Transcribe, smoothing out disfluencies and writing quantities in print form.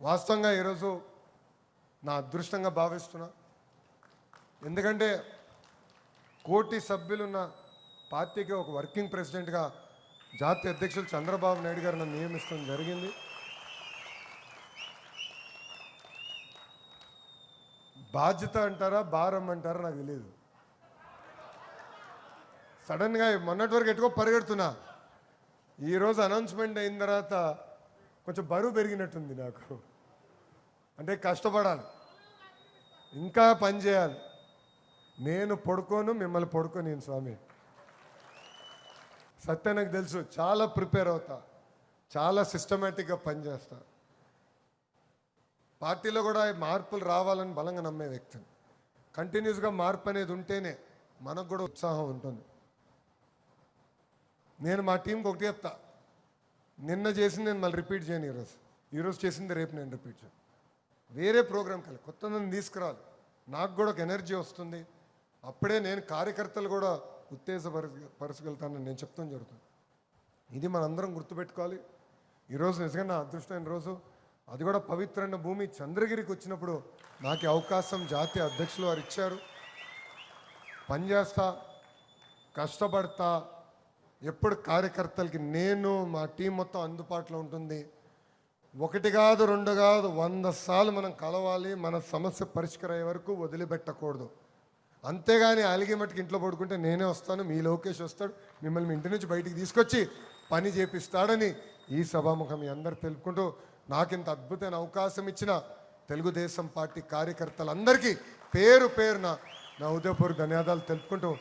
వాస్తవంగా ఈరోజు నా అదృష్టంగా భావిస్తున్నా. ఎందుకంటే కోటి సభ్యులున్న పార్టీకి ఒక వర్కింగ్ ప్రెసిడెంట్గా జాతీయ అధ్యక్షులు చంద్రబాబు నాయుడు గారు నన్ను నియమిస్తడం జరిగింది. బాధ్యత అంటారా భారం అంటారా నాకు తెలియదు. సడన్గా మొన్నటి వరకు ఎట్టుకో పరిగెడుతున్నా. ఈరోజు అనౌన్స్మెంట్ అయిన తర్వాత కొంచెం బరువు పెరిగినట్టుంది నాకు. అంటే కష్టపడాలి, ఇంకా పని చేయాలి. నేను పడుకోను, మిమ్మల్ని పడుకోను నేను స్వామి. సత్యం నాకు తెలుసు, చాలా ప్రిపేర్ అవుతా, చాలా సిస్టమేటిక్గా పనిచేస్తా. పార్టీలో కూడా మార్పులు రావాలని బలంగా నమ్మే వ్యక్తిని. కంటిన్యూస్గా మార్పు అనేది ఉంటేనే మనకు కూడా ఉత్సాహం ఉంటుంది. నేను మా టీంకి ఒకటి చెప్తా, నిన్న చేసింది నేను మళ్ళీ రిపీట్ చేయను. ఈరోజు చేసింది రేపు నేను రిపీట్ చేయను. వేరే ప్రోగ్రామ్కి వెళ్ళి కొత్త నన్ను తీసుకురాలి, నాకు కూడా ఒక ఎనర్జీ వస్తుంది. అప్పుడే నేను కార్యకర్తలు కూడా ఉత్తేజపరచగలుగుతానని నేను చెప్తాను జరుగుతుంది. ఇది మనందరం గుర్తుపెట్టుకోవాలి. ఈరోజు నిజంగా నా అదృష్టమైన రోజు. అది కూడా పవిత్రమైన భూమి చంద్రగిరికి వచ్చినప్పుడు నాకు అవకాశం జాతీయ అధ్యక్షులు వారు ఇచ్చారు. పనిచేస్తా, కష్టపడతా. ఎప్పుడు కార్యకర్తలకి నేను మా టీం మొత్తం అందుబాటులో ఉంటుంది. ఒకటి కాదు, రెండు కాదు, 100 సార్లు మనం కలవాలి. మన సమస్య పరిష్కారం అయ్యే వరకు వదిలిపెట్టకూడదు. అంతేగాని అలిగి మట్టుకు ఇంట్లో పడుకుంటే నేనే వస్తాను, మీ లోకేష్ వస్తాడు, మిమ్మల్ని మీ ఇంటి నుంచి బయటికి తీసుకొచ్చి పని చేపిస్తాడని ఈ సభాముఖం మీ అందరు తెలుపుకుంటూ, నాకు ఇంత అద్భుతమైన అవకాశం ఇచ్చిన తెలుగుదేశం పార్టీ కార్యకర్తలందరికీ పేరు పేరున నా ఉదయపూర్వక ధన్యవాదాలు తెలుపుకుంటూ